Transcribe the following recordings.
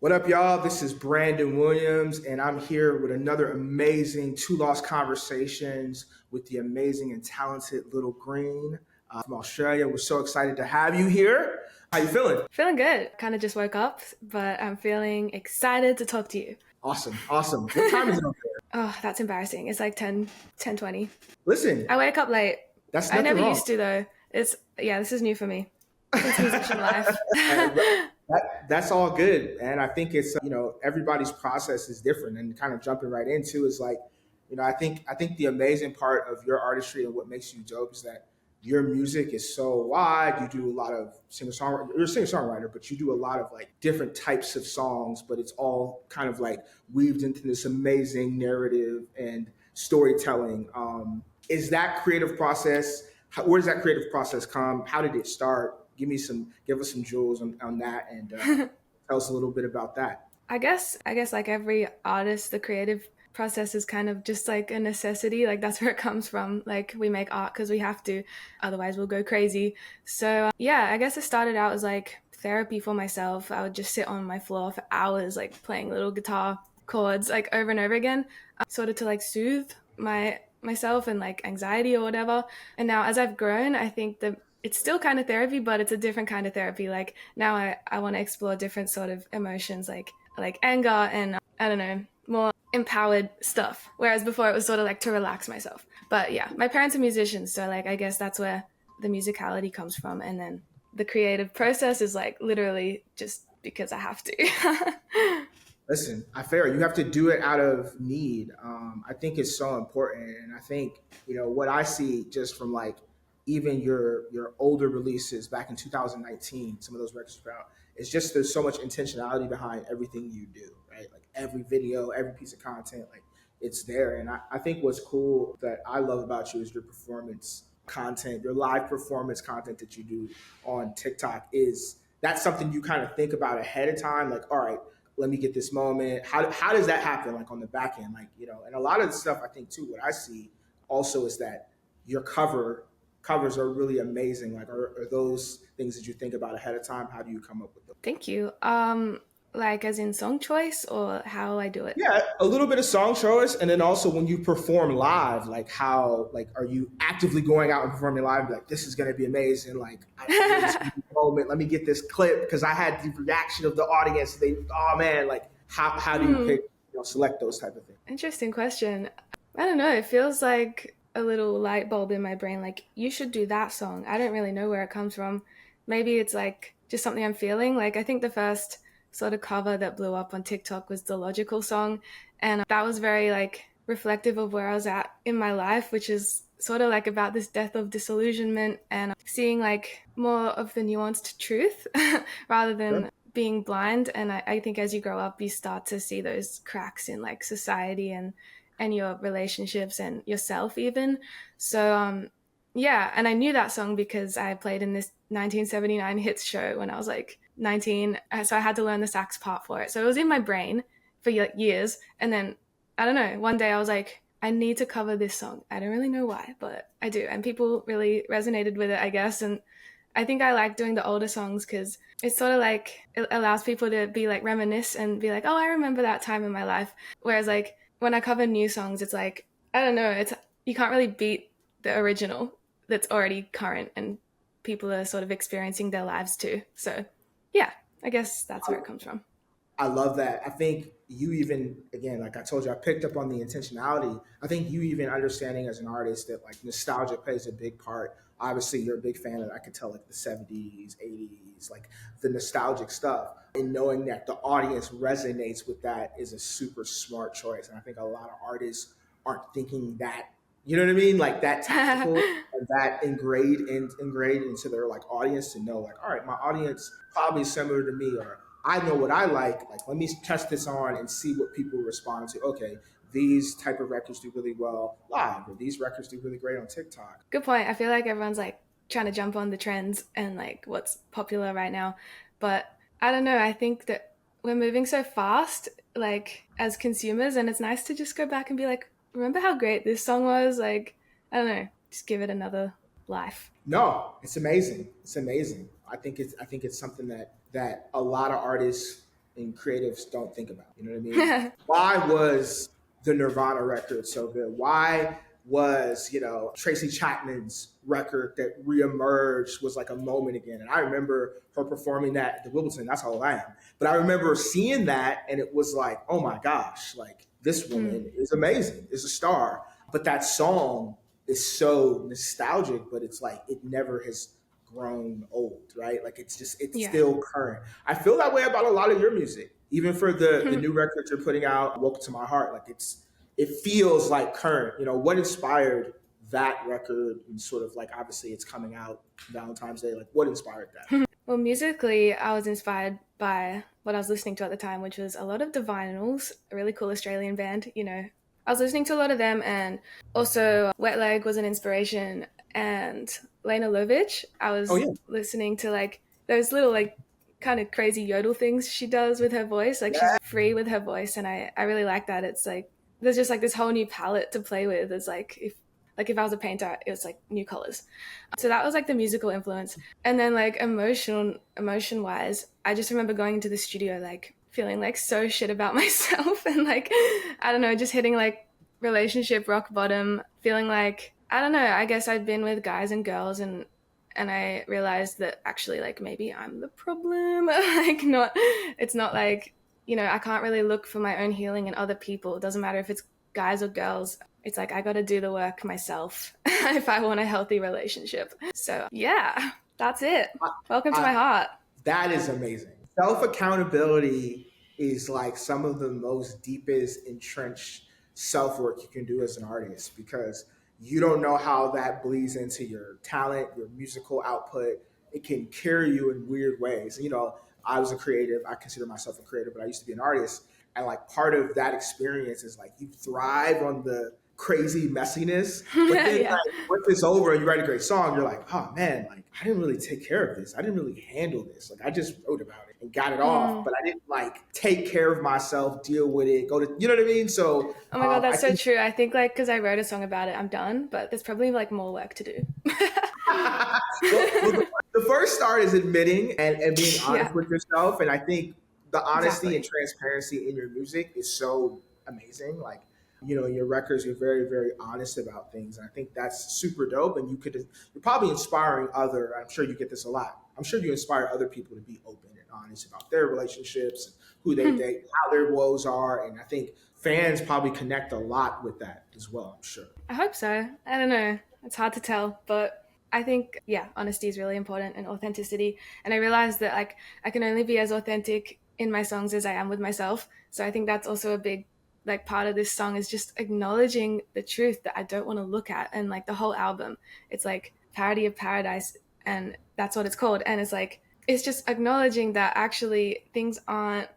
What up, y'all? This is Brandon Williams, and I'm here with another amazing Two Lost Conversations with the amazing and talented Little Green from Australia. We're so excited to have you here. How you feeling? Feeling good. Kind of just woke up, but I'm feeling excited to talk to you. Awesome, awesome. What time is it up there? Oh, that's embarrassing. It's like 10:20. Listen, I wake up late. that's I nothing never wrong. used to though. This is new for me since musician life. That's all good, and I think it's everybody's process is different, and kind of jumping right into is like, I think the amazing part of your artistry and what makes you dope is that your music is so wide. You do a lot of singer songwriter. You're a singer songwriter, but you do a lot of like different types of songs, but it's all kind of like weaved into this amazing narrative and storytelling. Is that creative process? Where does that creative process come? How did it start? Give us some jewels on that, and tell us a little bit about that. I guess like every artist, the creative process is kind of just like a necessity. Like that's where it comes from. Like we make art because we have to, otherwise we'll go crazy. So yeah, I guess it started out as like therapy for myself. I would just sit on my floor for hours, like playing little guitar chords like over and over again, sort of to like soothe myself and like anxiety or whatever. And now as I've grown, I think that it's still kind of therapy, but it's a different kind of therapy. Like now I want to explore different sort of emotions, like anger and I don't know, more empowered stuff. Whereas before it was sort of like to relax myself. But yeah, my parents are musicians, so like I guess that's where the musicality comes from. And then the creative process is like literally just because I have to. Listen, I fair. You have to do it out of need. I think it's so important, and I think what I see just from like even your older releases back in 2019, some of those records put out. It's just there's so much intentionality behind everything you do, right? Like every video, every piece of content, like it's there. And I think what's cool that I love about you is your performance content, your live performance content that you do on TikTok is that's something you kind of think about ahead of time. Like, all right, let me get this moment. How does that happen? Like on the back end, like, and a lot of the stuff I think too, what I see also is that your covers are really amazing. Like, are those things that you think about ahead of time? How do you come up with them? Thank you. Like as in song choice or how I do it? Yeah, a little bit of song choice, and then also when you perform live, like how, like, are you actively going out and performing live? Like, this is going to be amazing. Like, this moment. Let me get this clip because I had the reaction of the audience. They, oh man, like, how do you pick, select those type of things? Interesting question. I don't know. It feels like a little light bulb in my brain. Like, you should do that song. I don't really know where it comes from. Maybe it's like just something I'm feeling. Like, I think the first sort of cover that blew up on TikTok was the Logical song. And that was very like reflective of where I was at in my life, which is sort of like about this death of disillusionment and seeing like more of the nuanced truth rather Sure. than being blind. And I think as you grow up, you start to see those cracks in like society and your relationships and yourself even. So yeah, and I knew that song because I played in this 1979 hits show when I was like 19, so I had to learn the sax part for it. So it was in my brain for like years, and then I don't know, one day I was like, I need to cover this song. I don't really know why, but I do, and people really resonated with it, I guess. And I think I like doing the older songs because it's sort of like it allows people to be like reminisce and be like, oh, I remember that time in my life. Whereas like when I cover new songs, it's like, I don't know, it's you can't really beat the original that's already current and people are sort of experiencing their lives too. So yeah, I guess that's where it comes from. I love that. I think you even, again, like I told you, I picked up on the intentionality. I think you even understanding as an artist that like nostalgia plays a big part. Obviously, you're a big fan of, I could tell, like the 70s, 80s, like the nostalgic stuff. And knowing that the audience resonates with that is a super smart choice. And I think a lot of artists aren't thinking that, you know what I mean? Like that tactical and that ingrained into their like audience to know, like, all right, my audience probably similar to me, or I know what I like. Like, let me test this on and see what people respond to. Okay, these type of records do really well live, or these records do really great on TikTok. Good point. I feel like everyone's like trying to jump on the trends and like what's popular right now. But I don't know. I think that we're moving so fast, like as consumers, and it's nice to just go back and be like, remember how great this song was? Like, I don't know, just give it another life. No, it's amazing. It's amazing. I think it's something that a lot of artists and creatives don't think about. You know what I mean? Why was the Nirvana record so good? Why was, Tracy Chapman's record that reemerged was like a moment again? And I remember her performing that at the Wimbledon. That's how old I am. But I remember seeing that and it was like, oh my gosh, like this woman is amazing, is a star. But that song is so nostalgic, but it's like it never has grown old, right? Like it's Yeah. still current. I feel that way about a lot of your music, even for the new records you're putting out. Welcome to My Heart, like it feels like current. What inspired that record, and sort of like obviously it's coming out Valentine's Day. Like what inspired that? Well, musically, I was inspired by what I was listening to at the time, which was a lot of Divinals, a really cool Australian band. I was listening to a lot of them, and also Wet Leg was an inspiration, and Lena Lovitch. I Oh was yeah, listening to like those little like kind of crazy yodel things she does with her voice. Like she's yeah. free with her voice, and I really like that. It's like there's just like this whole new palette to play with. It's like if I was a painter, it was like new colors. So that was like the musical influence. And then like emotion wise, I just remember going into the studio like feeling like so shit about myself and like I don't know, just hitting like relationship rock bottom, feeling like I don't know, I guess I'd been with guys and girls and I realized that actually like maybe I'm the problem. Like not it's not like, I can't really look for my own healing in other people. It doesn't matter if it's guys or girls. It's like I got to do the work myself if I want a healthy relationship. So, yeah, that's it. Welcome to I, my heart. That is amazing. Self accountability is like some of the most deepest entrenched self work you can do as an artist, because you don't know how that bleeds into your talent, your musical output. It can carry you in weird ways. I was a creative. I consider myself a creative, but I used to be an artist. And like part of that experience is like you thrive on the crazy messiness, but then Yeah. like once it's over and you write a great song, you're like, oh man, like I didn't really take care of this. I didn't really handle this. Like I just wrote about it and got it off, Mm. but I didn't like take care of myself, deal with it, go to, you know what I mean? So Oh my God, I that's so think true. I think like because I wrote a song about it, I'm done, but there's probably like more work to do. well, the first start is admitting and being honest Yeah, with yourself. And I think the honesty and exactly. transparency in your music is so amazing. Like, in your records, you're very, very honest about things. And I think that's super dope. And you're probably inspiring I'm sure you get this a lot. I'm sure you inspire other people to be open and honest about their relationships and who they date, how their woes are. And I think fans probably connect a lot with that as well, I'm sure. I hope so. I don't know. It's hard to tell, but I think yeah, honesty is really important and authenticity. And I realized that like I can only be as authentic in my songs as I am with myself. So I think that's also a big like part of this song is just acknowledging the truth that I don't want to look at. And like the whole album, it's like Parody of Paradise, and that's what it's called. And it's like it's just acknowledging that actually things aren't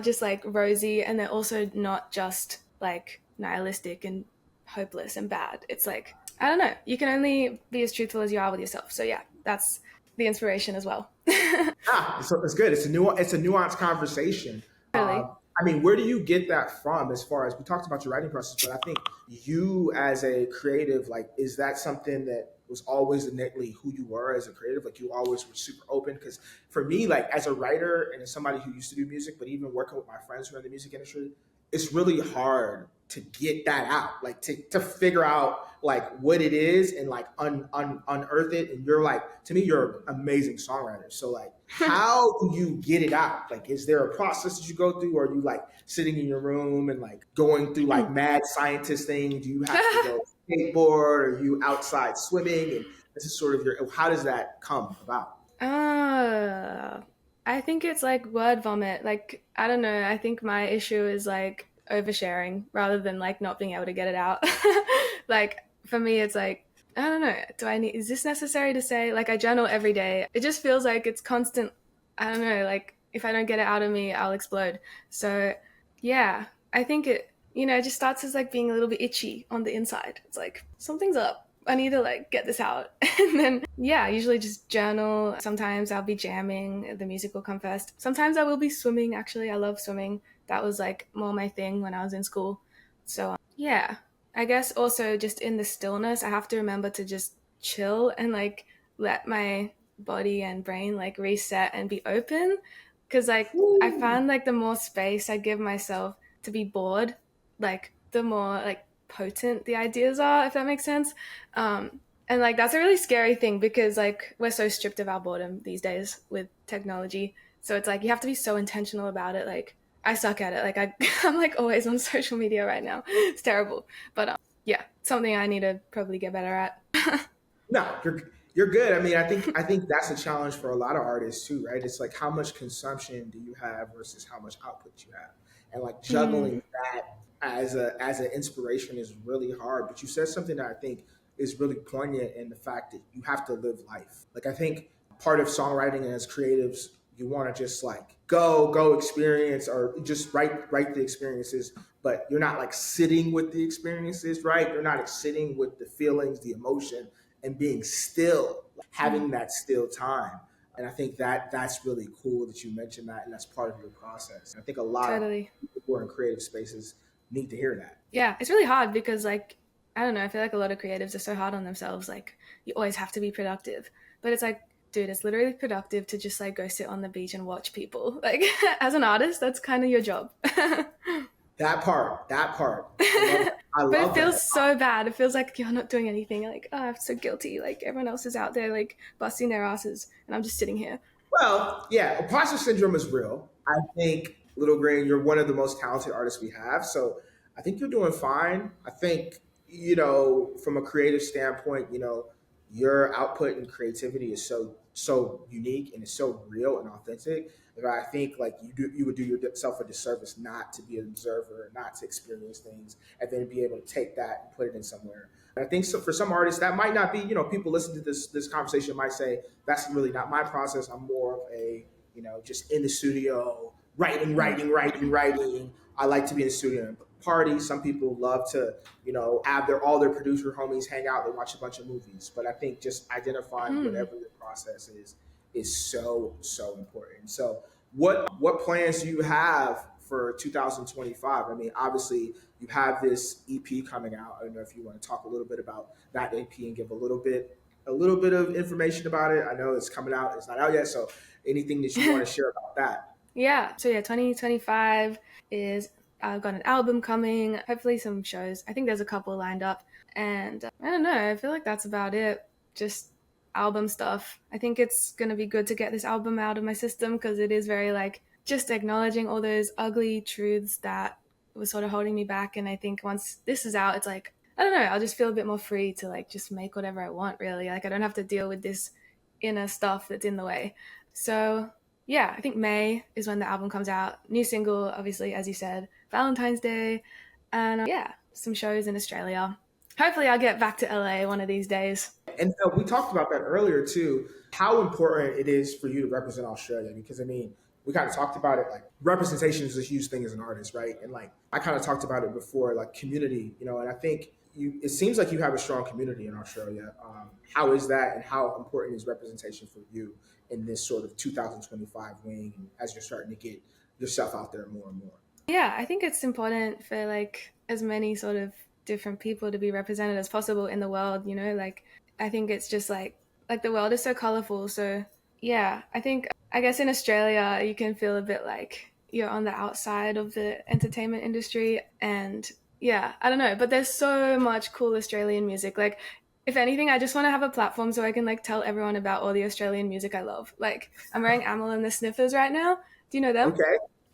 just like rosy, and they're also not just like nihilistic and hopeless and bad. It's like I don't know, you can only be as truthful as you are with yourself. So yeah, that's the inspiration as well. It's good. It's a nuanced conversation. Really. I mean, where do you get that from? As far as we talked about your writing process, but I think you as a creative, like, is that something that was always innately who you were as a creative? Like, you always were super open? Because for me, like, as a writer and as somebody who used to do music, but even working with my friends who are in the music industry, it's really hard to get that out, like to figure out like what it is and like unearth it. And you're like, to me, you're an amazing songwriter. So like, how do you get it out? Like, is there a process that you go through, or are you like sitting in your room and like going through like mad scientist thing? Do you have to go skateboard? Are you outside swimming? And this is sort of how does that come about? uh I think it's like word vomit. Like I don't know, I think my issue is like oversharing rather than like not being able to get it out. Like for me it's like I don't know, is this necessary to say? Like I journal every day. It just feels like it's constant. I don't know, like if I don't get it out of me, I'll explode. So yeah, I think it just starts as like being a little bit itchy on the inside. It's like something's up. I need to like get this out. And then yeah, I usually just journal. Sometimes I'll be jamming, the music will come first. Sometimes I will be swimming. Actually, I love swimming. That was like more my thing when I was in school. So yeah, I guess also just in the stillness, I have to remember to just chill and like let my body and brain like reset and be open, because like I Woo. find like the more space I give myself to be bored, like the more like potent the ideas are, if that makes sense. And like that's a really scary thing because like we're so stripped of our boredom these days with technology. So it's like you have to be so intentional about it. Like I suck at it. Like I'm like always on social media right now. It's terrible. But yeah, something I need to probably get better at. No, you're good. I mean, I think that's a challenge for a lot of artists too, right? It's like how much consumption do you have versus how much output you have, and like Mm, juggling that as an inspiration is really hard. But you said something that I think is really poignant in the fact that you have to live life. Like I think part of songwriting and as creatives, you want to just like go experience or just write the experiences, but you're not like sitting with the experiences, right? You're not like, sitting with the feelings, the emotion, and being still, mm, having that still time. And I think that that's really cool that you mentioned that, and that's part of your process. And I think a lot of totally. people who are in creative spaces need to hear that. Yeah, it's really hard because like I don't know, I feel like a lot of creatives are so hard on themselves. Like you always have to be productive, but it's like, dude, it's literally productive to just like go sit on the beach and watch people. Like as an artist, that's kind of your job. That part, I But it love feels that. so bad. It feels like you're not doing anything. Like, oh, I'm so guilty. Like everyone else is out there like busting their asses, and I'm just sitting here. Well, yeah, imposter syndrome is real. I think Little Green, you're one of the most talented artists we have. So I think you're doing fine. I think, from a creative standpoint, your output and creativity is so unique and it's so real and authentic that I think like you would do yourself a disservice not to be an observer, not to experience things, and then be able to take that and put it in somewhere. And I think so, for some artists that might not be, people listening to this conversation might say that's really not my process. I'm more of a, just in the studio writing, Mm, writing, writing, writing. I like to be in the studio and party. Some people love to, have all their producer homies hang out. They watch a bunch of movies. But I think just identifying mm. whatever your process is so important. So what plans do you have for 2025? I mean, obviously you have this EP coming out. I don't know if you want to talk a little bit about that EP and give a little bit of information about it. I know it's coming out; it's not out yet. So, anything that you want to share about that? Yeah. So yeah, 2025 is I've got an album coming, hopefully some shows. I think there's a couple lined up. And I don't know, I feel like that's about it. Just album stuff. I think it's going to be good to get this album out of my system because it is very like just acknowledging all those ugly truths that was sort of holding me back. And I think once this is out, it's like, I don't know, I'll just feel a bit more free to like just make whatever I want, really. Like I don't have to deal with this inner stuff that's in the way. So yeah, I think May is when the album comes out. New single, obviously, as you said, Valentine's Day, and yeah, some shows in Australia. Hopefully, I'll get back to LA one of these days. And we talked about that earlier too. How important it is for you to represent Australia, because I mean, we kind of talked about it. Like representation is a huge thing as an artist, right? And like I kind of talked about it before, like community, and I think it seems like you have a strong community in Australia. How is that, and how important is representation for you in this sort of 2025 wing as you're starting to get yourself out there more and more? Yeah, I think it's important for like as many sort of different people to be represented as possible in the world, like I think it's just like the world is so colorful. So, yeah, I think I guess in Australia you can feel a bit like you're on the outside of the entertainment industry and yeah, I don't know, but there's so much cool Australian music. Like if anything, I just want to have a platform so I can like tell everyone about all the Australian music I love. Like I'm wearing Amel and the Sniffers right now. Do you know them? Okay,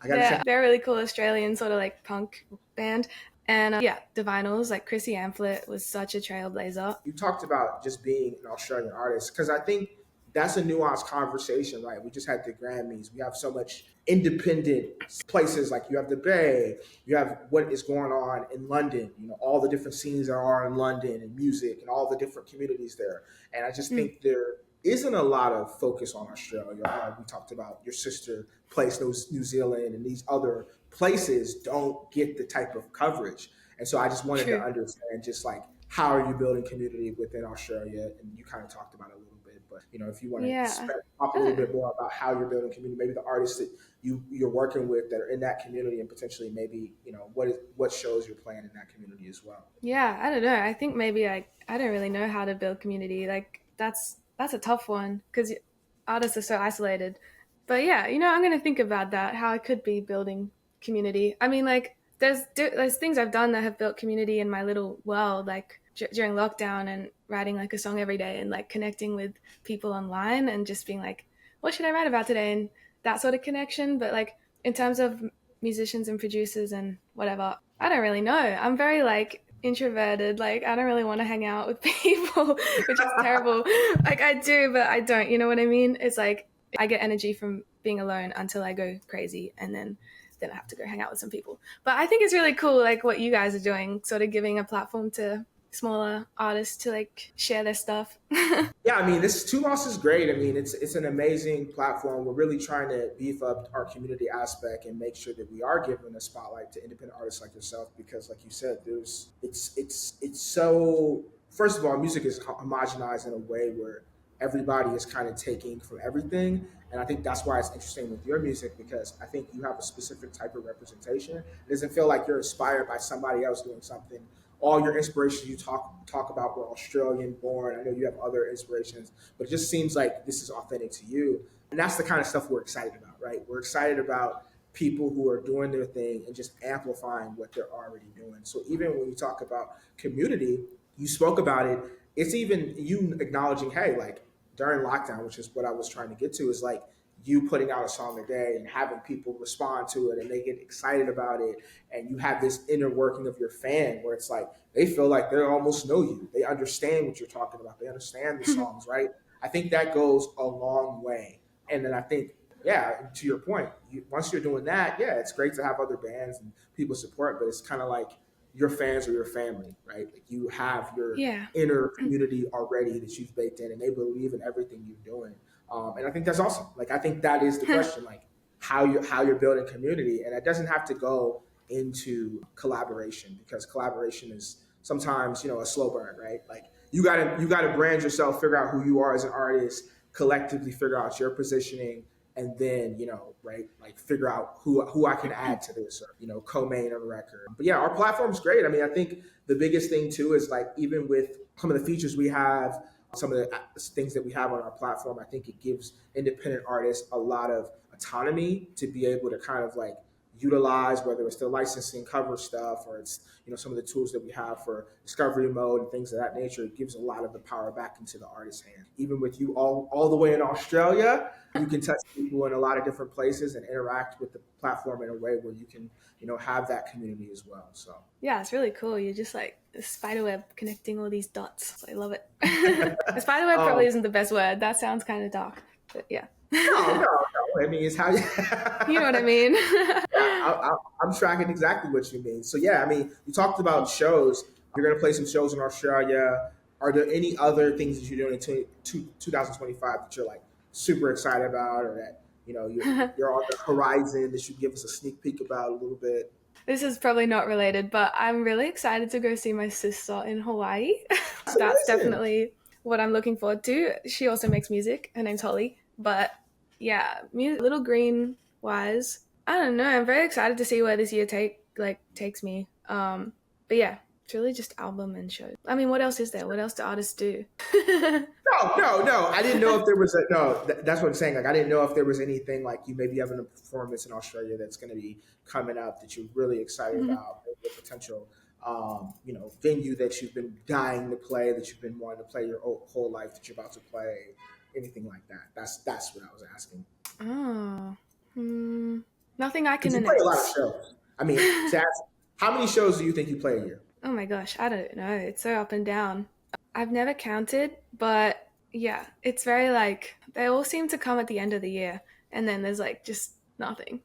I got to check. They're a really cool Australian sort of like punk band. And yeah, the vinyls, like Chrissy Amphlett was such a trailblazer. You talked about just being an Australian artist because I think that's a nuanced conversation, right? We just had the Grammys. We have so much independent places like you have the Bay, you have what is going on in London, all the different scenes there are in London and music and all the different communities there. And I just Mm, think there isn't a lot of focus on Australia. We talked about your sister place, New Zealand, and these other places don't get the type of coverage. And so I just wanted to true. understand just like how are you building community within Australia? And you kind of talked about it a little bit, but if you want to Yeah. talk a little Uh, bit more about how you're building community, maybe the artists that you're working with that are in that community, and potentially maybe what shows you're playing in that community as well. yeah, I don't know. I think maybe I don't really know how to build community. Like that's a tough one because artists are so isolated. But yeah, I'm gonna think about that. How I could be building community. I mean, like there's things I've done that have built community in my little world, like during lockdown and writing like a song every day and like connecting with people online and just being like, what should I write about today, and that sort of connection. But like in terms of musicians and producers and whatever, I don't really know. I'm very like introverted. Like I don't really want to hang out with people, which is terrible. Like I do, but I don't. You know what I mean? It's like I get energy from being alone until I go crazy, and then I have to go hang out with some people. But I think it's really cool, like what you guys are doing, sort of giving a platform to smaller artists to like share their stuff. Yeah, I mean, this Two Loss is great. I mean, it's an amazing platform. We're really trying to beef up our community aspect and make sure that we are giving a spotlight to independent artists like yourself. Because, like you said, there's it's so. First of all, music is homogenized in a way where everybody is kind of taking from everything, and I think that's why it's interesting with your music because I think you have a specific type of representation. It doesn't feel like you're inspired by somebody else doing something. All your inspirations you talk about were Australian born. I know you have other inspirations, but it just seems like this is authentic to you. And that's the kind of stuff we're excited about, right? We're excited about people who are doing their thing and just amplifying what they're already doing. So even when you talk about community, you spoke about it, it's even you acknowledging, hey, like during lockdown, which is what I was trying to get to, is like you putting out a song a day and having people respond to it and they get excited about it, and you have this inner working of your fan where it's like they feel like they almost know you, they understand what you're talking about, they understand the songs, right? I think that goes a long way. And then I think, yeah, to your point, once you're doing that, yeah, it's great to have other bands and people support, but it's kind of like your fans are your family, right? Like you have your Yeah. inner community already that you've baked in, and they believe in everything you're doing. And I think that's awesome. Like I think that is the question, like how you're building community, and it doesn't have to go into collaboration because collaboration is sometimes a slow burn, right? Like you gotta brand yourself, figure out who you are as an artist, collectively figure out your positioning, and then right, like figure out who I can add to this, or co-main on the record. But yeah, our platform's great. I mean, I think the biggest thing too is like even with some of the features we have, some of the things that we have on our platform, I think it gives independent artists a lot of autonomy to be able to kind of like utilize, whether it's the licensing cover stuff or it's some of the tools that we have for discovery mode and things of that nature. It gives a lot of the power back into the artist's hand. Even with you all the way in Australia, you can touch people in a lot of different places and interact with the platform in a way where you can have that community as well. So Yeah, it's really cool. You're just like a spider web connecting all these dots. So I love it. A spider web um, probably isn't the best word. That sounds kind of dark, but yeah. no. I mean, it's how you. You know what I mean? I'm tracking exactly what you mean. So yeah, I mean, you talked about shows. You're going to play some shows in Australia. Are there any other things that you're doing in 2025 that you're like super excited about, or that you're on the horizon that you give us a sneak peek about a little bit? This is probably not related, but I'm really excited to go see my sister in Hawaii. That's That's amazing. definitely what I'm looking forward to. She also makes music. Her name's Holly. But yeah, Little Green wise, I don't know. I'm very excited to see where this year takes me. But yeah, it's really just album and shows. I mean, what else is there? What else do artists do? No. I didn't know if there was a no. That's what I'm saying. Like, I didn't know if there was anything like you maybe having a performance in Australia that's going to be coming up that you're really excited about, maybe a potential, venue that you've been dying to play, that you've been wanting to play your whole life, that you're about to play, anything like that. That's what I was asking. Oh, nothing I Because can you play a lot of announce. shows. I mean, to ask, how many shows do you think you play a year? Oh my gosh, I don't know. It's so up and down. I've never counted, but yeah, it's very like they all seem to come at the end of the year, and then there's like just nothing.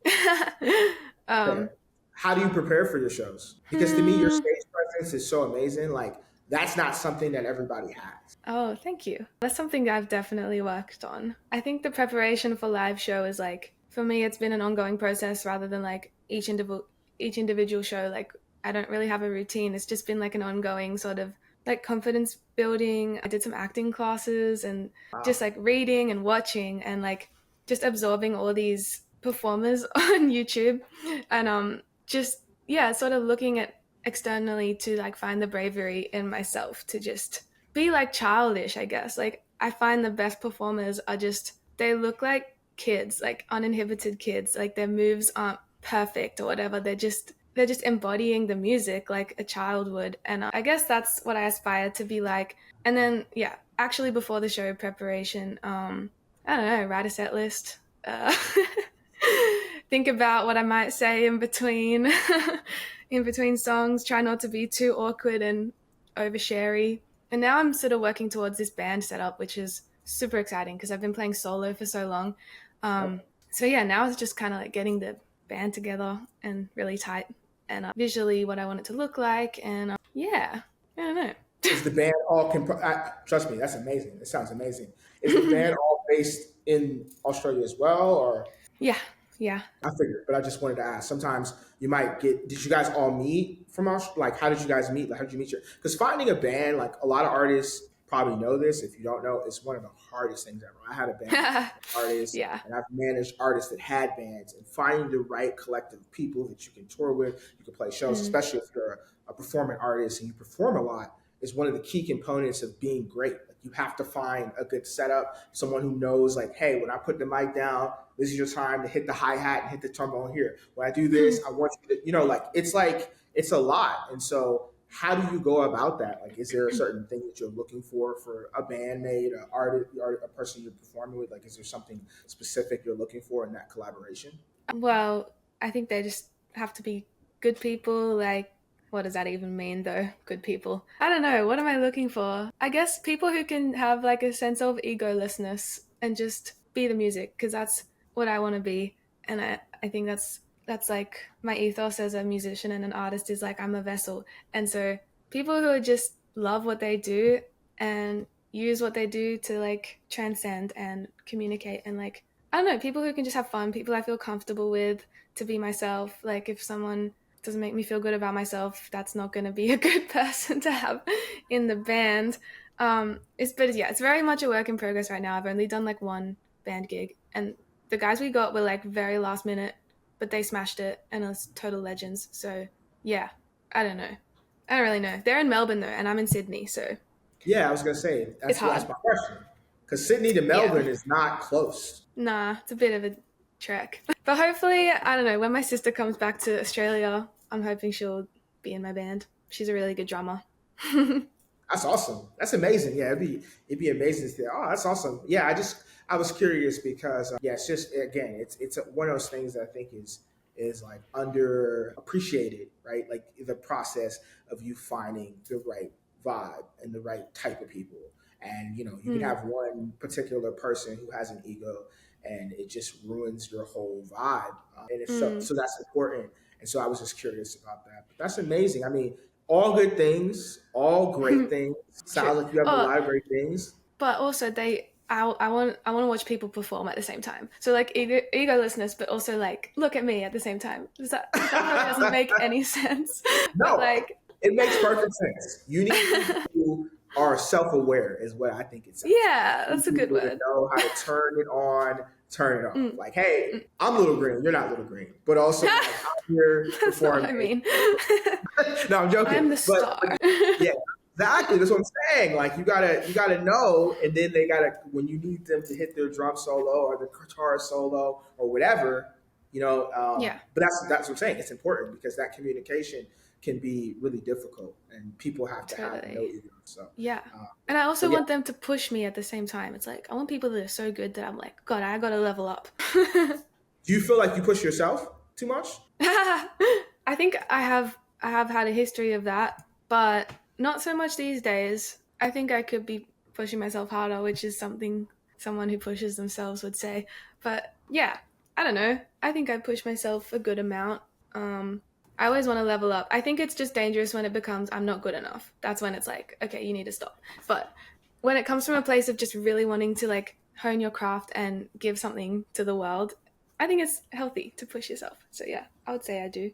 um, Fair. How do you prepare for your shows? Because to me, your hmm, stage presence is so amazing. Like that's not something that everybody has. oh, thank you. That's something I've definitely worked on. I think the preparation for live show is like for me, it's been an ongoing process rather than like each individual show. Like I don't really have a routine. It's just been like an ongoing sort of like confidence building. I did some acting classes and just Wow. like reading and watching and like just absorbing all these performers on YouTube and just yeah, sort of looking at externally to like find the bravery in myself to just be like childish, I guess. Like I find the best performers are just they look like kids, like uninhibited kids. Like their moves aren't perfect or whatever. They're just embodying the music like a child would. And I guess that's what I aspire to be like. And then yeah, actually before the show preparation, I don't know, write a set list. Think about what I might say in between in between songs. Try not to be too awkward and oversharey. And now I'm sort of working towards this band setup, which is super exciting because I've been playing solo for so long. Yep. So yeah, now it's just kind of like getting the band together and really tight, and visually what I want it to look like. And yeah, I don't know. Is the band all trust me, that's amazing. It sounds amazing. Is the band all based in Australia as well, or Yeah, yeah. I figured, but I just wanted to ask. Sometimes you might get. Did you guys all meet from Like, how did you guys meet? Like, how did you meet your? Because finding a band, like a lot of artists probably know this. If you don't know, it's one of the hardest things ever. I had a band of artists, Yeah. and I've managed artists that had bands, and finding the right collective of people that you can tour with, you can play shows, Mm. especially if you're a performing artist and you perform a lot, is one of the key components of being great. Like, you have to find a good setup, someone who knows, like, hey, when I put the mic down, this is your time to hit the hi hat and hit the trombone here. When I do this, I want you to, like it's a lot. And so, how do you go about that? Like, is there a certain thing that you're looking for a bandmate, an artist, a person you're performing with? Like, is there something specific you're looking for in that collaboration? Well, I think they just have to be good people. Like, what does that even mean, though? Good people. I don't know. What am I looking for? I guess people who can have like a sense of egolessness and just be the music, because that's what I want to be. And I think that's like my ethos as a musician and an artist is like I'm a vessel. And so people who just love what they do and use what they do to like transcend and communicate and like I don't know, people who can just have fun, people I feel comfortable with to be myself. Like if someone doesn't make me feel good about myself, that's not going to be a good person to have in the band. It's very much a work in progress right now. I've only done like one band gig, and the guys we got were like very last minute, but they smashed it and are total legends. So yeah, I don't know. I don't really know. They're in Melbourne though, and I'm in Sydney, so Yeah, I was gonna say it's that's hard. my question. Because Sydney to Yeah. Melbourne is not close. Nah, it's a bit of a trek. But hopefully, I don't know, when my sister comes back to Australia, I'm hoping she'll be in my band. She's a really good drummer. That's awesome. That's amazing. Yeah, it'd be amazing to say, oh, that's awesome. Yeah, I was curious because yeah, it's just again, it's one of those things that I think is like underappreciated, right? Like the process of you finding the right vibe and the right type of people. And you can Mm, have one particular person who has an ego, and it just ruins your whole vibe. And it's mm. so that's important. And so I was just curious about that. But that's amazing. I mean, all good things, all great things. True. Sounds like you have a Oh, lot of great things. but also I want to watch people perform at the same time. So like egolessness, but also like look at me at the same time. That probably doesn't make any sense. But No, like it makes perfect sense. You need people who are self-aware, is what I think it sounds like. yeah, You need that's a good people that word. know how to turn it on, turn it off. Mm, Like, hey, mm. I'm Little Green, you're not Little Green, but also like I'm here That's not what performing. I mean. No, I'm joking, I'm the but star. yeah, exactly. That's what I'm saying. Like, you gotta know, and then they gotta when you need them to hit their drum solo or the guitar solo or whatever. Yeah, But that's what I'm saying. It's important because that communication can be really difficult, and people have to have no totally. ego. So, Yeah. uh, And I but also yeah, want them to push me at the same time. It's like I want people that are so good that I'm like, God, I gotta level up. do you feel like you push yourself too much? I think I have had a history of that, but not so much these days. I think I could be pushing myself harder, which is something someone who pushes themselves would say. But yeah, I don't know. I think I push myself a good amount. Um, I always want to level up. I think it's just dangerous when it becomes I'm not good enough. That's when it's like, okay, you need to stop. But when it comes from a place of just really wanting to like hone your craft and give something to the world, I think it's healthy to push yourself. So yeah, I would say I do.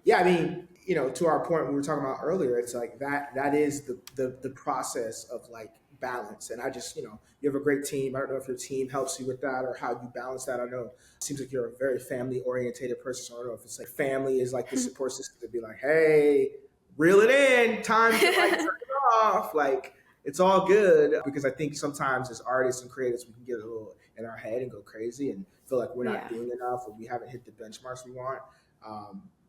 Yeah, I mean, to our point we were talking about earlier, it's like that is the process of like balance. And I just, you have a great team. I don't know if your team helps you with that or how you balance that. I know it seems like you're a very family orientated person. So I don't know if it's like family is like the support system to be like, hey, reel it in, time to like turn it off. Like, it's all good because I think sometimes as artists and creators, we can get a little in our head and go crazy and feel like we're not Yeah. doing enough or we haven't hit the benchmarks we want.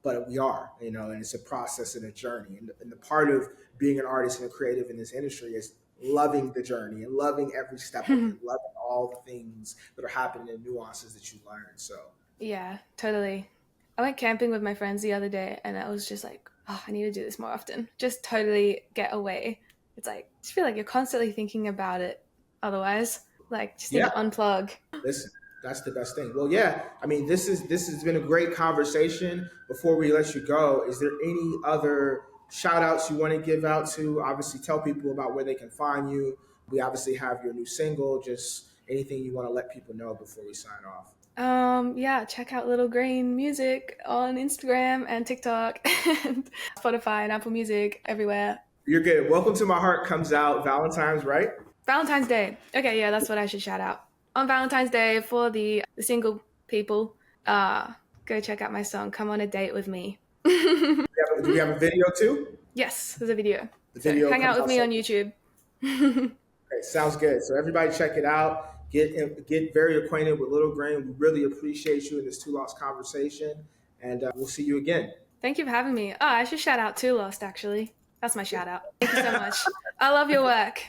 But we are, and it's a process and a journey. And the part of being an artist and a creative in this industry is loving the journey and loving every step of it, loving all the things that are happening and nuances that you learn. So Yeah, totally. I went camping with my friends the other day and I was just like, oh, I need to do this more often. Just totally get away. It's like, I just feel like you're constantly thinking about it otherwise. Like, just need to yeah, unplug. listen, that's the best thing. Well, yeah, I mean, this has been a great conversation. Before we let you go, is there any other shout outs you want to give out to? Obviously, tell people about where they can find you. We obviously have your new single. Just anything you want to let people know before we sign off. Yeah, check out Little Green Music on Instagram and TikTok and Spotify and Apple Music everywhere. You're good. Welcome to My Heart comes out Valentine's, right? Valentine's Day. Okay, yeah, that's what I should shout out. On Valentine's Day for the single people, go check out my song Come on a Date with Me. Do we have a video too? Yes, there's a video. The So video hang out comes with out me on soon. YouTube. Okay, sounds good. So everybody check it out. Get very acquainted with Little Green. We really appreciate you in this Two Lost conversation, and we'll see you again. Thank you for having me. Oh, I should shout out Too Lost, actually. That's my shout out. Thank you so much. I love your work.